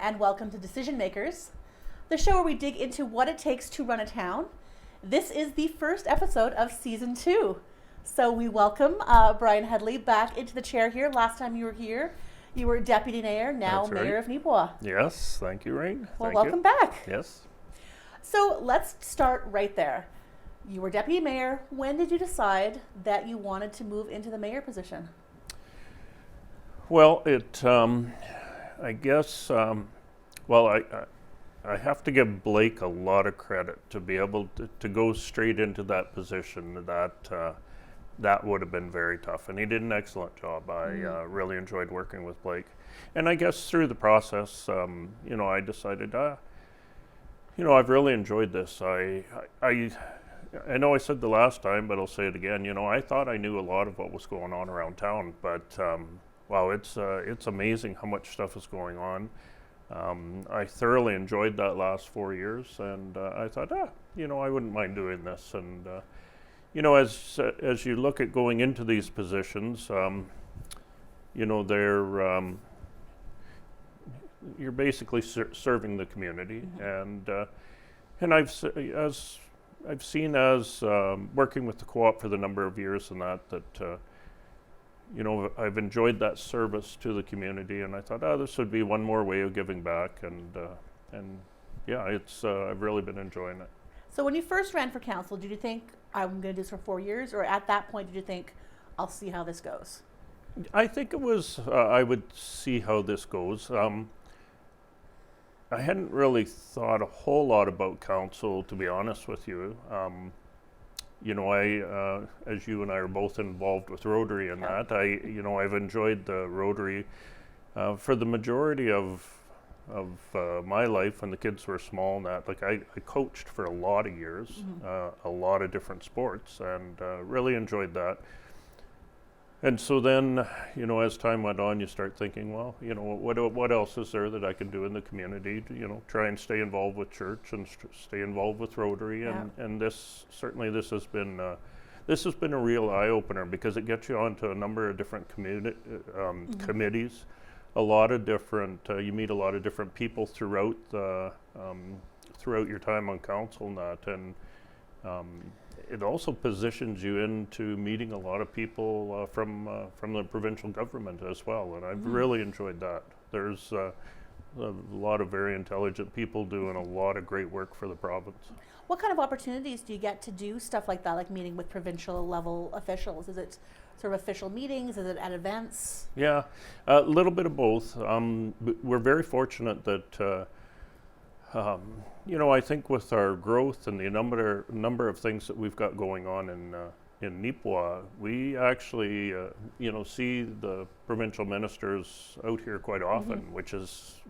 and welcome to Decision Makers, the show where we dig into what it takes to run a town. This is the first episode of Season 2. So we welcome Brian Hedley back into the chair here. Last time you were here, you were Deputy Mayor, now That's right. Mayor of Neepawa. Yes, thank you, Rain. Well, Thank welcome you. back. Yes. So let's start right there. You were Deputy Mayor. When did you decide that you wanted to move into the mayor position? Well, I guess, I have to give Blake a lot of credit to be able to go straight into that position. That would have been very tough, and he did an excellent job. I really enjoyed working with Blake, and I guess through the process, I decided, I've really enjoyed this. I know I said the last time, but I'll say it again. I thought I knew a lot of what was going on around town, but wow, it's amazing how much stuff is going on. I thoroughly enjoyed that last 4 years, and I thought, I wouldn't mind doing this. And as you look at going into these positions, you're basically serving the community, and I've seen as working with the co-op for the number of years and that I've enjoyed that service to the community, and I thought, this would be one more way of giving back, and I've really been enjoying it. So when you first ran for council, did you think, I'm going to do this for 4 years, or at that point did you think, I'll see how this goes? I think it was, I would see how this goes. I hadn't really thought a whole lot about council, to be honest with you. As you and I are both involved with Rotary and that, I've enjoyed the Rotary for the majority of my life when the kids were small and that. Like I coached for a lot of years, a lot of different sports, and really enjoyed that. And so then, as time went on, you start thinking, well, what else is there that I can do in the community to, try and stay involved with church and stay involved with Rotary, and this has been a real eye opener, because it gets you onto a number of different committees, a lot of different. You meet a lot of different people throughout your time on council and that, and it also positions you into meeting a lot of people from the provincial government as well, and I've really enjoyed that. There's a lot of very intelligent people doing a lot of great work for the province. What kind of opportunities do you get to do stuff like that, like meeting with provincial level officials? Is it sort of official meetings? Is it at events? Yeah, a little bit of both. We're very fortunate that I think with our growth and the number of things that we've got going on in Neepawa, we actually see the provincial ministers out here quite often, which is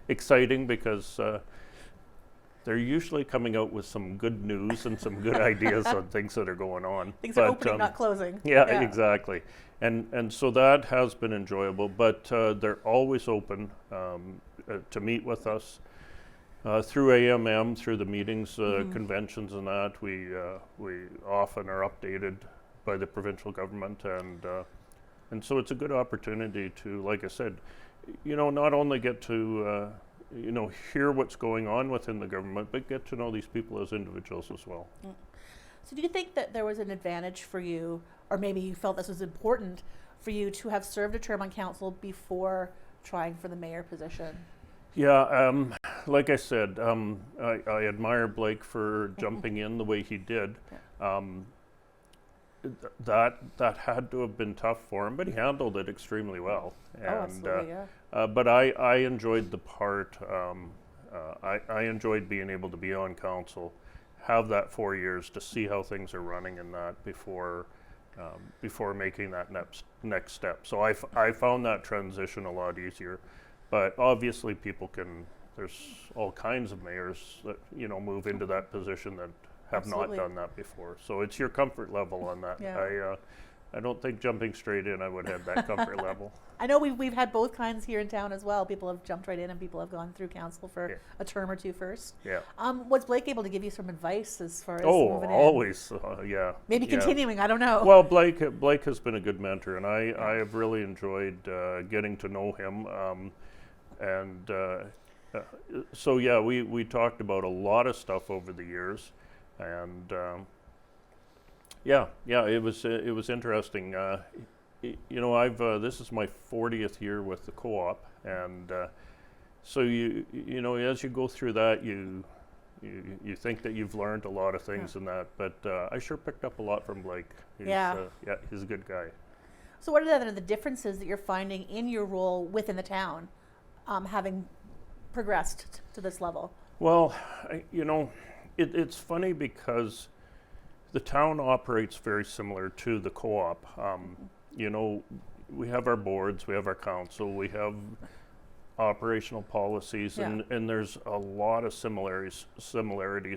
exciting, because they're usually coming out with some good news and some good ideas on things that are going on. Things are opening, not closing. Yeah, exactly. And so that has been enjoyable, but they're always open to meet with us. Through AMM, through the meetings, conventions and that, we often are updated by the provincial government, and so it's a good opportunity to, like I said, not only get to hear what's going on within the government, but get to know these people as individuals as well. So do you think that there was an advantage for you, or maybe you felt this was important for you, to have served a term on council before trying for the mayor position? Yeah, like I said, I admire Blake for jumping in the way he did. That had to have been tough for him, but he handled it extremely well. And, absolutely, but I enjoyed the part. I enjoyed being able to be on council, have that 4 years to see how things are running and that before making that next step. So I found that transition a lot easier. But obviously there's all kinds of mayors that, move into that position that have not done that before. So it's your comfort level on that. Yeah. I don't think jumping straight in, I would have that comfort level. I know we've had both kinds here in town as well. People have jumped right in, and people have gone through council for a term or two first. Yeah. Was Blake able to give you some advice as far as moving in? Always, yeah. Maybe continuing, I don't know. Well, Blake has been a good mentor, and I have really enjoyed getting to know him. and so yeah, we talked about a lot of stuff over the years, and yeah, it was interesting. You know, I've this is my 40th year with the co-op, and so you know, as you go through that, you think that you've learned a lot of things in that, but I sure picked up a lot from Blake. He's a good guy. So what are the differences that you're finding in your role within the town, having progressed to this level? Well, you know, it's funny because the town operates very similar to the co-op. You know, we have our boards, we have our council, we have operational policies, and there's a lot of similarities.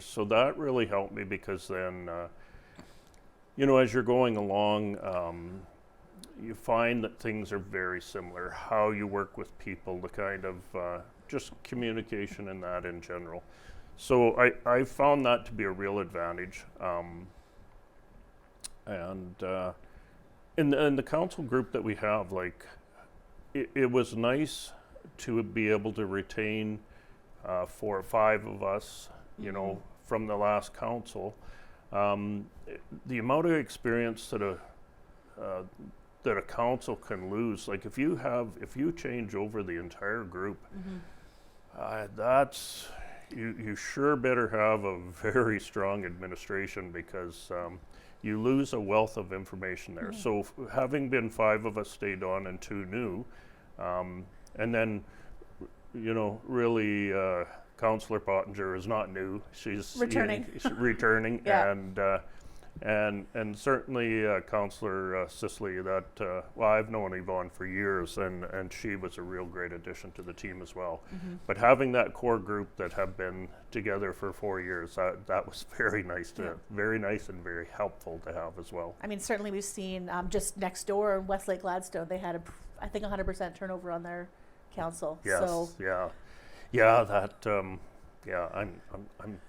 So that really helped me, because then, you know, as you're going along, you find that things are very similar. How you work with people, the kind of just communication and that in general. So I found that to be a real advantage. And in the council group that we have, like, it was nice to be able to retain 4 or 5 of us, you know, from the last council. The amount of experience that a council can lose, like if you change over the entire group, that's you sure better have a very strong administration, because you lose a wealth of information there. So having been 5 of us stayed on and 2 new, and then, you know, really, Councillor Pottinger is not new. She's returning, returning, and certainly Councillor Sisley. That well, I've known Yvonne for years, and she was a real great addition to the team as well. But having that core group that have been together for 4 years, that was very nice very nice and very helpful to have as well. I mean, certainly we've seen just next door in Westlake Gladstone, they had I think 100% turnover on their council. Yes, so that I'm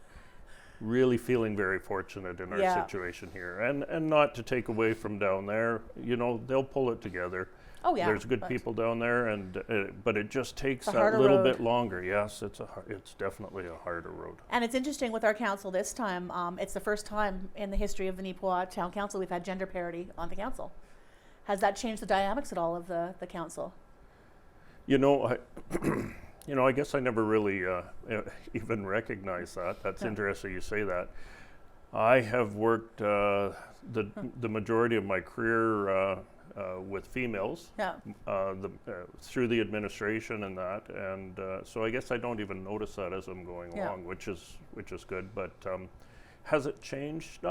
really feeling very fortunate in our situation here, and not to take away from down there. You know, they'll pull it together. Oh yeah, there's good people down there, and but it just takes a that little road. bit longer. Yes, it's definitely a harder road. And it's interesting with our council this time. It's the first time in the history of the Neepawa Town Council we've had gender parity on the council. Has that changed the dynamics at all of the council? You know, you know, I guess I never really even recognized that. That's interesting you say that. I have worked the majority of my career with females, through the administration and that, and so I guess I don't even notice that as I'm going along, which is good. But has it changed?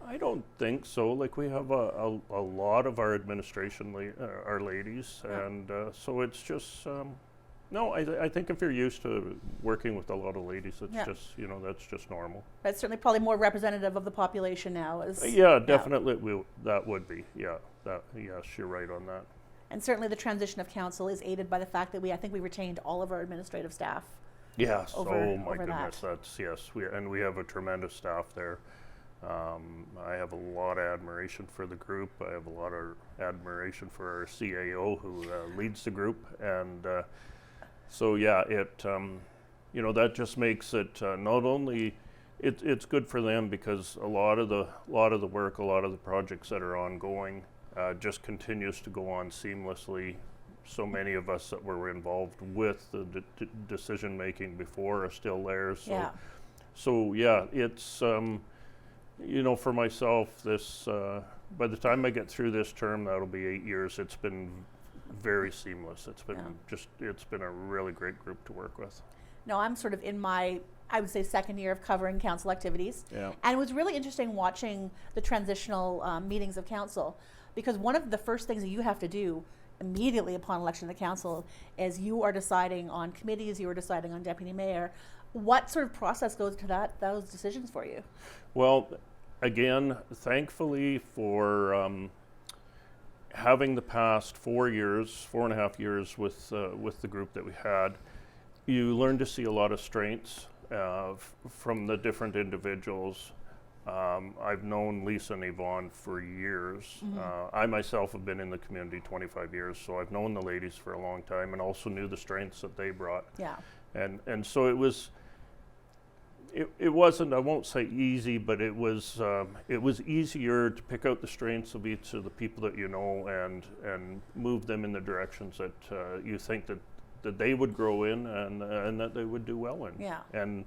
I don't think so. Like, we have a lot of our administration are ladies, and so it's just no. I think if you're used to working with a lot of ladies, it's just, you know, that's just normal. That's certainly probably more representative of the population now. Definitely that would be. Yes, you're right on that. And certainly the transition of council is aided by the fact that I think we retained all of our administrative staff. Yes. Oh my goodness, that's we have a tremendous staff there. I have a lot of admiration for the group. I have a lot of admiration for our CAO, who leads the group, and so it you know, that just makes it not only it's good for them, because a lot of the work, a lot of the projects that are ongoing just continues to go on seamlessly. So many of us that were involved with the decision making before are still there. So it's you know, for myself, this by the time I get through this term, that'll be 8 years. It's been very seamless. It's been it's been a really great group to work with. No, I'm sort of in my, I would say, second year of covering council activities. And it was really interesting watching the transitional meetings of council, because one of the first things that you have to do immediately upon election of the council is you are deciding on committees, you are deciding on deputy mayor. What sort of process goes to those decisions for you? Well, again, thankfully for having the past 4.5 years with the group that we had, you learn to see a lot of strengths from the different individuals, I've known Lisa and Yvonne for years. I myself have been in the community 25 years, so I've known the ladies for a long time and also knew the strengths that they brought. Yeah. And so it wasn't, I won't say easy, but it was easier to pick out the strengths of each of the people that you know and move them in the directions that you think that they would grow in and that they would do well in. Yeah. And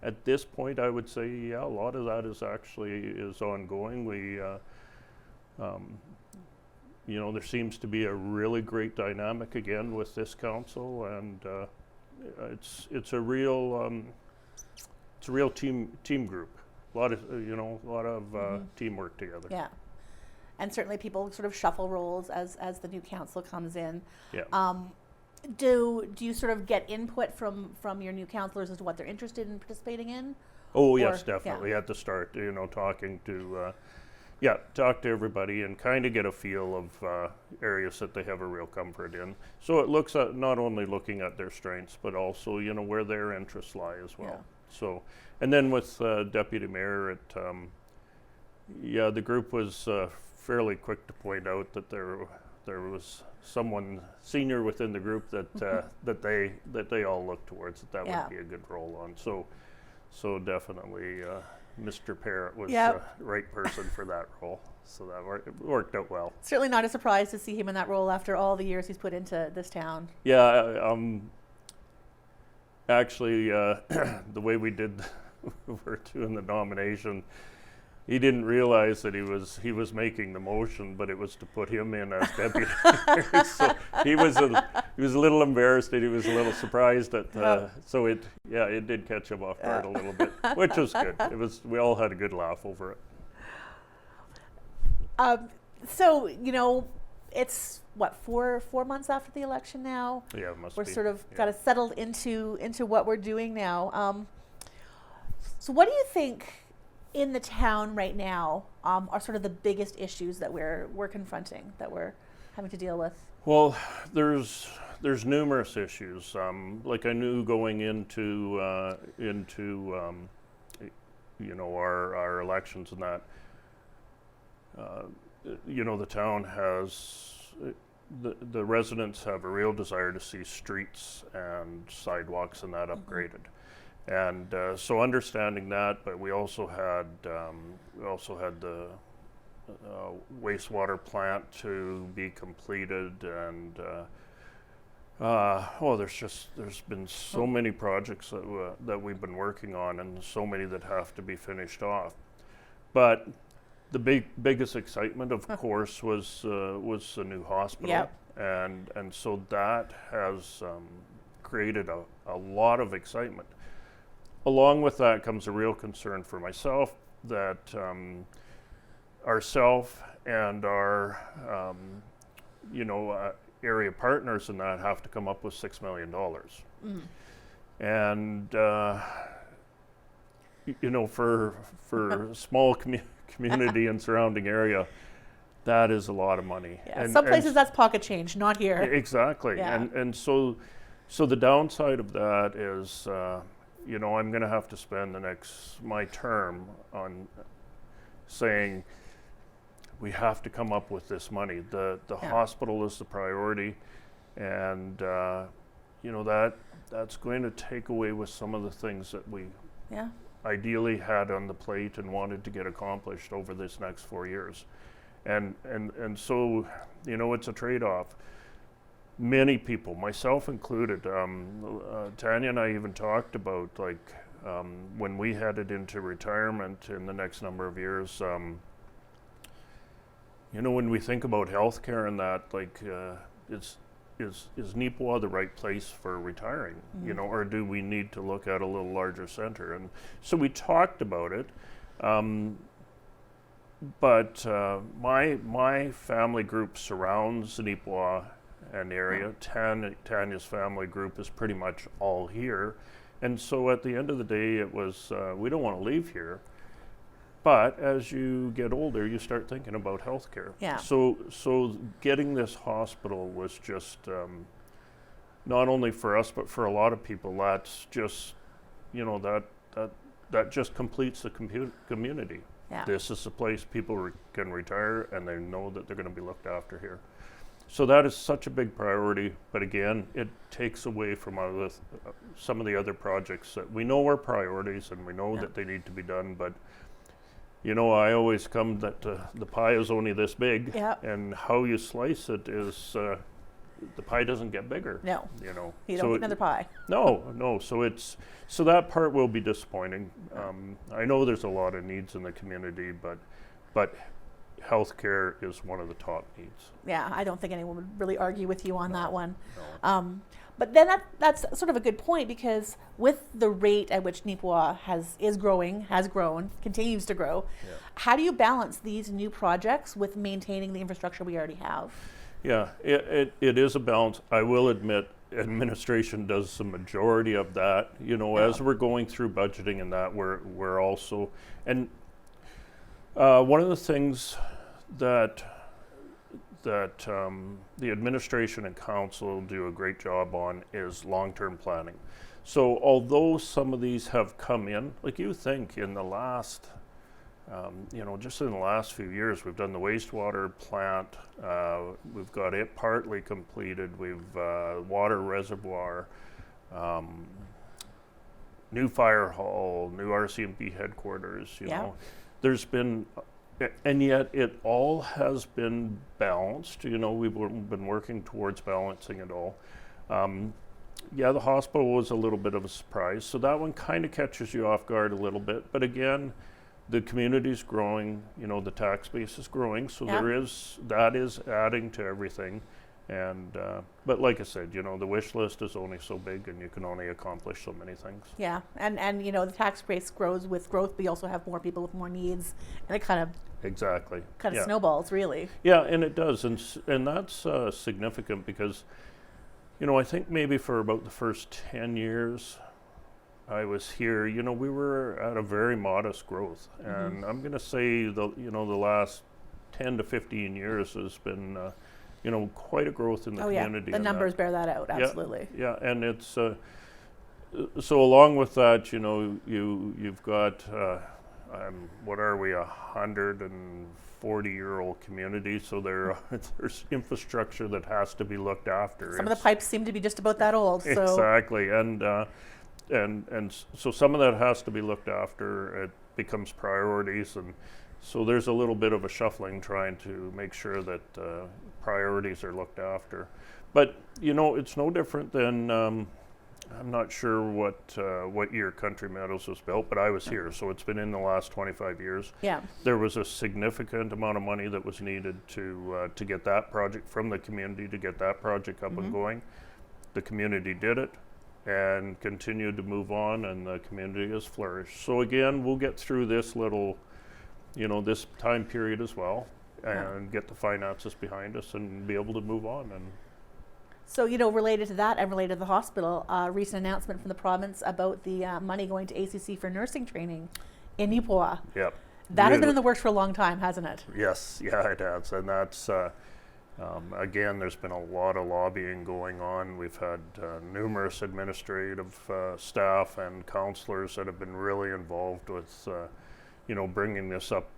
at this point, I would say, yeah, a lot of that is ongoing. We, there seems to be a really great dynamic again with this council, and it's a real team group. A lot of teamwork together. Yeah. And certainly people sort of shuffle roles as the new council comes in. Yeah. Do you sort of get input from your new councillors as to what they're interested in participating in? Oh, yes, definitely. At the start, talking to, talk to everybody and kind of get a feel of areas that they have a real comfort in. So it looks at not only looking at their strengths, but also, where their interests lie as well. Yeah. So, and then with Deputy Mayor, the group was fairly quick to point out that there was someone senior within the group that they all looked towards that would be a good role on. So definitely Mr. Parrott was the right person for that role. So that worked out well. Certainly not a surprise to see him in that role after all the years he's put into this town. Yeah, actually, the way we were doing the nomination, he didn't realize that he was making the motion, but it was to put him in as deputy. So he was a little embarrassed and he was a little surprised that. So it did catch him off guard a little bit, which was good. We all had a good laugh over it. So it's what 4 months after the election now. Yeah, it must be. We're sort of got of settled into what we're doing now. So what do you think in the town right now are sort of the biggest issues that we're confronting, that we're having to deal with? Well, there's numerous issues. Like I knew going into our elections and that. The town has the residents have a real desire to see streets and sidewalks and that upgraded. And so understanding that, but we also had the wastewater plant to be completed, and there's been so many projects that we've been working on, and so many that have to be finished off. But the biggest excitement, of course, was the new hospital, and so that has created a lot of excitement. Along with that comes a real concern for myself that ourself and our area partners in that have to come up with $6 million. And for a small community and surrounding area, that is a lot of money. Yeah, and some places that's pocket change, not here. Exactly. Yeah. And so the downside of that is I'm going to have to spend my term on saying we have to come up with this money. The hospital is the priority, and that's going to take away with some of the things that we ideally had on the plate and wanted to get accomplished over this next 4 years, and so it's a trade-off. Many people, myself included, Tanya and I even talked about when we headed into retirement in the next number of years. When we think about healthcare and that, is Neepawa the right place for retiring? Or do we need to look at a little larger center? And so we talked about it. But my family group surrounds Neepawa and area. Tanya's family group is pretty much all here, and so at the end of the day, it was we don't want to leave here. But as you get older, you start thinking about healthcare. Yeah. So getting this hospital was just not only for us, but for a lot of people. That's just that that just completes the community. Yeah. This is the place people can retire and they know that they're going to be looked after here. So that is such a big priority, but again, it takes away from some of the other projects that we know are priorities and we know that they need to be done, but I always come that the pie is only this big, and how you slice it is, the pie doesn't get bigger. No, you don't so get another pie. No, so that part will be disappointing. I know there's a lot of needs in the community, but healthcare is one of the top needs. Yeah, I don't think anyone would really argue with you on that one. No. But then that's sort of a good point, because with the rate at which Nipawin has grown, continues to grow, how do you balance these new projects with maintaining the infrastructure we already have? Yeah, it is a balance. I will admit, administration does the majority of that. As we're going through budgeting and that, we're also, and one of the things that the administration and council do a great job on is long-term planning. So although some of these have come in, like you think in the last, just in the last few years, we've done the wastewater plant, we've got it partly completed, we've water reservoir, new fire hall, new RCMP headquarters, there's been, and yet it all has been balanced. We've been working towards balancing it all. The hospital was a little bit of a surprise, so that one kind of catches you off guard a little bit. But again, the community's growing, the tax base is growing, so that is adding to everything. And but like I said, the wish list is only so big, and you can only accomplish so many things. Yeah, and the tax base grows with growth, but you also have more people with more needs, and it kind of snowballs, really. Yeah, and it does, and that's significant because, I think maybe for about the first 10 years I was here, we were at a very modest growth, and I'm going to say the last 10 to 15 years has been. Quite a growth in the community. The numbers bear that out, absolutely. Yeah, and it's so along with that, you've got what are we, 140-year-old community? So there's infrastructure that has to be looked after. Some of the pipes seem to be just about that old. So. Exactly, and so some of that has to be looked after. It becomes priorities, and so there's a little bit of a shuffling trying to make sure that priorities are looked after. But it's no different than I'm not sure what year Country Meadows was built, but I was here, so it's been in the last 25 years. Yeah. There was a significant amount of money that was needed to get that project from the community, to get that project up and going. The community did it and continued to move on, and the community has flourished. So again, we'll get through this little, this time period as well, and get the finances behind us and be able to move on. And so, related to that and related to the hospital, recent announcement from the province about the money going to ACC for nursing training in Nipawin. Yep. That has been in the works for a long time, hasn't it? Yes, yeah, it has. And that's, again, there's been a lot of lobbying going on. We've had numerous administrative staff and counselors that have been really involved with, bringing this up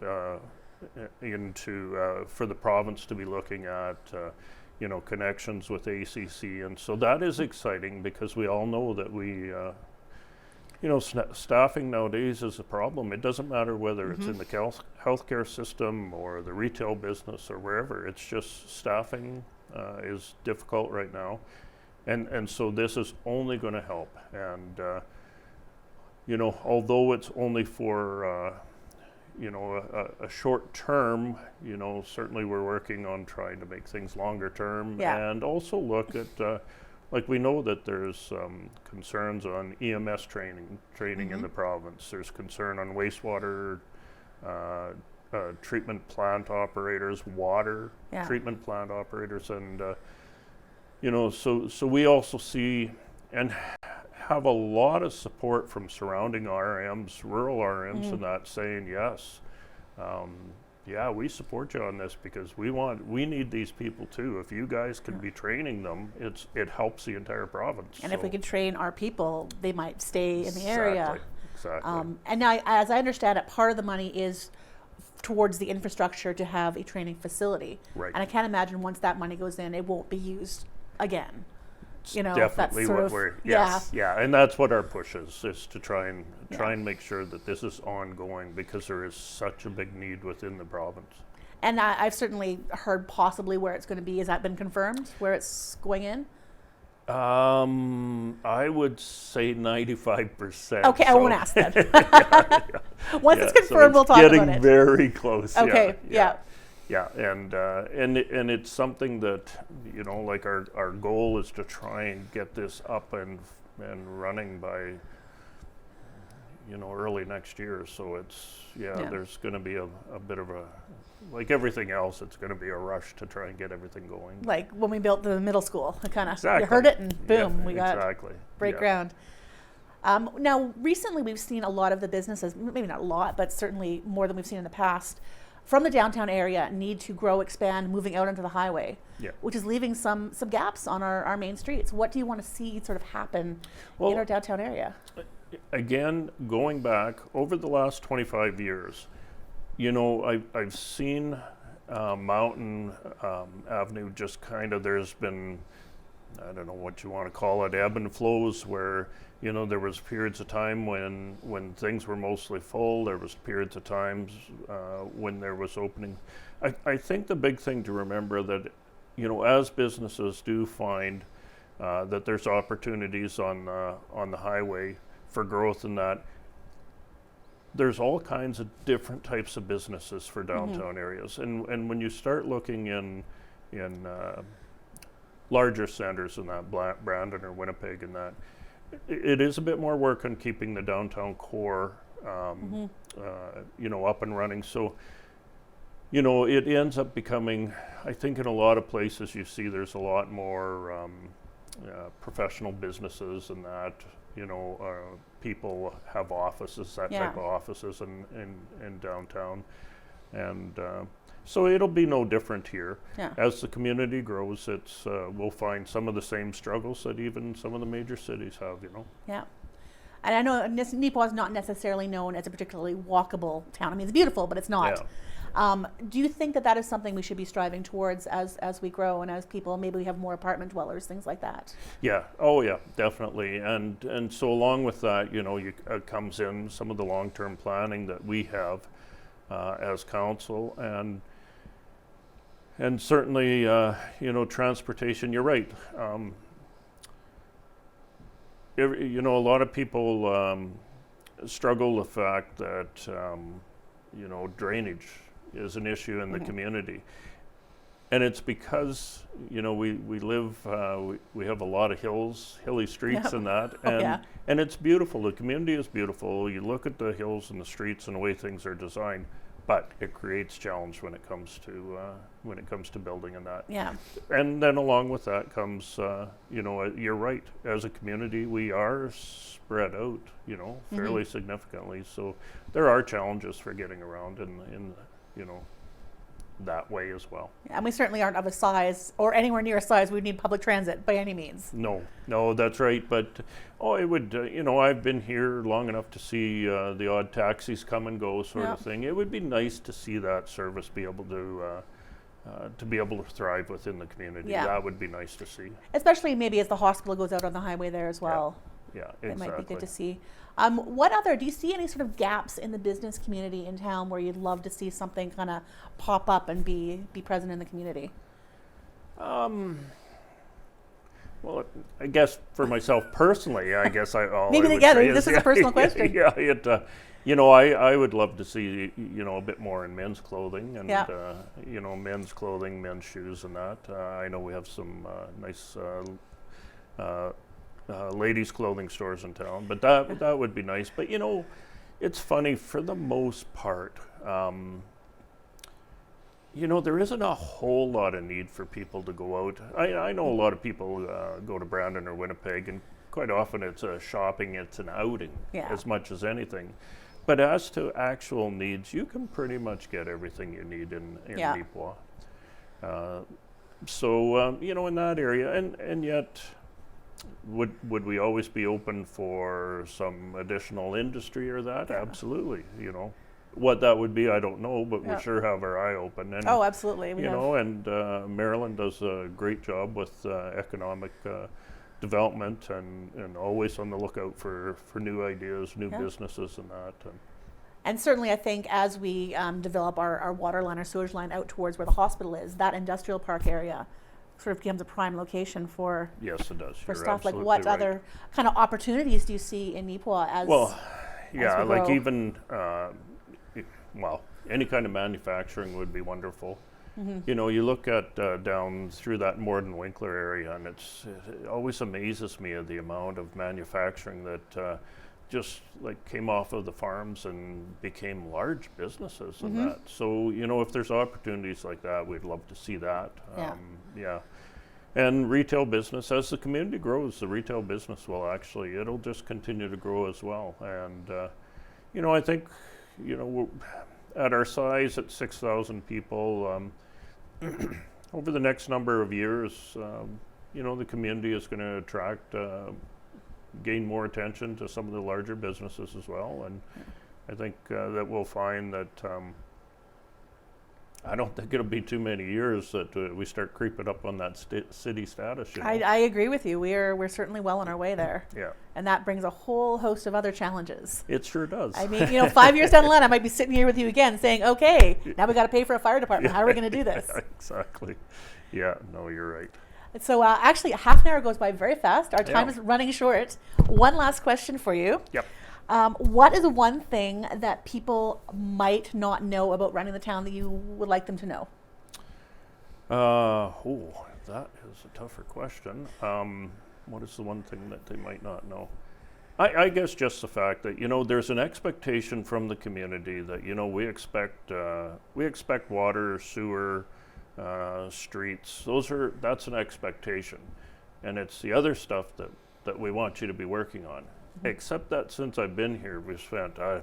into for the province to be looking at, connections with ACC, and so that is exciting because we all know that we, staffing nowadays is a problem. It doesn't matter whether it's in the healthcare system or the retail business or wherever. It's just staffing is difficult right now, and so this is only going to help. And although it's only for a short term, certainly we're working on trying to make things longer term, and also look at, like we know that there's concerns on EMS training in the province. There's concern on wastewater treatment plant operators, water treatment plant operators, and so we also see and have a lot of support from surrounding RMs, rural RMs, and that saying yes, we support you on this because we need these people too. If you guys can be training them, it helps the entire province. And if we can train our people, they might stay in the area. Exactly. And now, as I understand it, part of the money is towards the infrastructure to have a training facility. Right. And I can't imagine once that money goes in, it won't be used again. It's You know, definitely that's sort what of, we're yeah. yeah, and that's what our push is to try and Yeah. make sure that this is ongoing, because there is such a big need within the province. And I've certainly heard possibly where it's going to be. Has that been confirmed, where it's going in? I would say 95%. Okay, I won't ask then. Once it's Yeah, confirmed, so we'll talk about getting it. very close. Okay, yeah. Yeah, and it's something that, you know, like our goal is to try and get this up and running by, you know, early next year. So it's Yeah. there's going to be a bit of a, like everything else, it's going to be a rush to try and get everything going. Like when we built the middle school, it kind of, Exactly. you heard it and boom, Yeah, we got exactly. break Yeah. ground. Now, recently we've seen a lot of the businesses, maybe not a lot, but certainly more than we've seen in the past, from the downtown area need to grow, expand, moving out onto the highway, Yeah. which is leaving some gaps on our main streets. What do you want to see sort of happen Well, in our downtown area? Again, going back over the last 25 years, you know, I've seen Mountain Avenue just kind of, there's been, I don't know what you want to call it, ebb and flows where, you know, there was periods of time when things were mostly full. There was periods of times when there was opening. I think the big thing to remember that, you know, as businesses do find that there's opportunities on the highway for growth, and that there's all kinds of different types of businesses for downtown areas, and when you start looking in larger centers in that Brandon or Winnipeg, and that it is a bit more work on keeping the downtown core you know, up and running. So, you know, it ends up becoming, I think in a lot of places you see there's a lot more professional businesses, and that, you know, people have offices, that Yeah. type of offices in downtown. And so it'll be no different here. Yeah. As the community grows, it's we'll find some of the same struggles that even some of the major cities have, you know. Yeah. And I know Neepawa is not necessarily known as a particularly walkable town. I mean, it's beautiful, but it's not. Do you think that that is something we should be striving towards as we grow and as people, maybe we have more apartment dwellers, things like that? Yeah. Oh, yeah, definitely. And so along with that, you know, comes in some of the long-term planning that we have as council, and certainly, you know, transportation. You're right. You know, a lot of people struggle with the fact that you know, drainage is an issue in the community. And it's because, you know, we live, we have a lot of hilly streets and that, and it's beautiful. The community is beautiful. You look at the hills and the streets and the way things are designed, but it creates challenge when it comes to building and that. Yeah. And then along with that comes, you know, you're right. As a community, we are spread out, you know, fairly significantly. So there are challenges for getting around in you know, that way as well. And we certainly aren't of a size or anywhere near a size we need public transit by any means. No, that's right. But it would, you know, I've been here long enough to see the odd taxis come and go sort of thing. It would be nice to see that service be able to thrive within the community. Yeah. That would be nice to see. Especially maybe as the hospital goes out on the highway there as well. Yeah, exactly. It might be good to see. Do you see any sort of gaps in the business community in town where you'd love to see something kind of pop up and be present in the community? Well, I guess for myself personally, I guess Maybe together. This is a personal question. Yeah, you know, I would love to see, you know, a bit more in men's clothing and, you know, men's clothing, men's shoes and that. I know we have some nice ladies' clothing stores in town, but that would be nice. But, you know, it's funny, for the most part, you know, there isn't a whole lot of need for people to go out. I know a lot of people go to Brandon or Winnipeg, and quite often it's a shopping, it's an outing as much as anything. But as to actual needs, you can pretty much get everything you need in Neepawa. So, you know, in that area, and yet, would we always be open for some additional industry or that? Yeah. Absolutely. You know, what that would be, I don't know, but Yeah. we sure have our eye open. And Oh, absolutely. We you have. know, and Maryland does a great job with economic development, and always on the lookout for new ideas, new Yeah. businesses, and that. And certainly, I think as we develop our water line, our sewage line out towards where the hospital is, that industrial park area sort of becomes a prime location for Yes, it does. for You're stuff. Like, absolutely what right. other kind of opportunities do you see in Nipawin as? Well, yeah, we like grow? even well, any kind of manufacturing would be wonderful. Mm-hmm. You know, you look at down through that Morden Winkler area, and it always amazes me of the amount of manufacturing that just like came off of the farms and became large businesses and Mhm. that. So, you know, if there's opportunities like that, we'd love to see that. Yeah. Yeah. And retail business, as the community grows, the retail business will it'll just continue to grow as well. And, you know, I think, you know, at our size, at 6,000 people, over the next number of years, you know, the community is going to attract, gain more attention to some of the larger businesses as well. And I think that we'll find that I don't think it'll be too many years that we start creeping up on that city status. You know? I agree with you. We're certainly well on our way there. Yeah, And that brings a whole host of other challenges. it sure does. I mean, you know, 5 years down the line, I might be sitting here with you again saying, okay, now we got to pay for a fire department. How are we going to do this? Exactly. Yeah, no, you're right. So actually, half an hour goes by very fast. Our time Yeah. is running short. One last question for you. Yep. What is one thing that people might not know about running the town that you would like them to know? That is a tougher question. What is the one thing that they might not know? I guess just the fact that, you know, there's an expectation from the community that, you know, we expect water, sewer, streets. That's an expation, and it's the other stuff that we want you to be working on. Mm-hmm. Except that since I've been here, we've spent I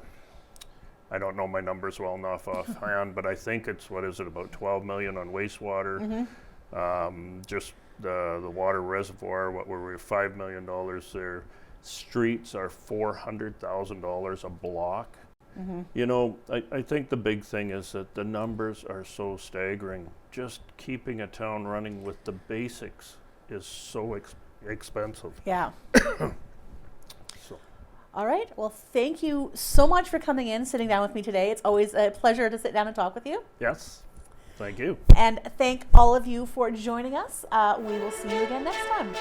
don't know my numbers well enough offhand, but I think it's about 12 million on wastewater. Mm-hmm. Just the water reservoir, what were we, $5 million there. Streets are $400,000 a block. Mm-hmm. You know, I think the big thing is that the numbers are so staggering. Just keeping a town running with the basics is so expensive. Yeah. So, All right. Well, thank you so much for coming in, sitting down with me today. It's always a pleasure to sit down and talk with you. yes, thank you. And thank all of you for joining us. We will see you again next time.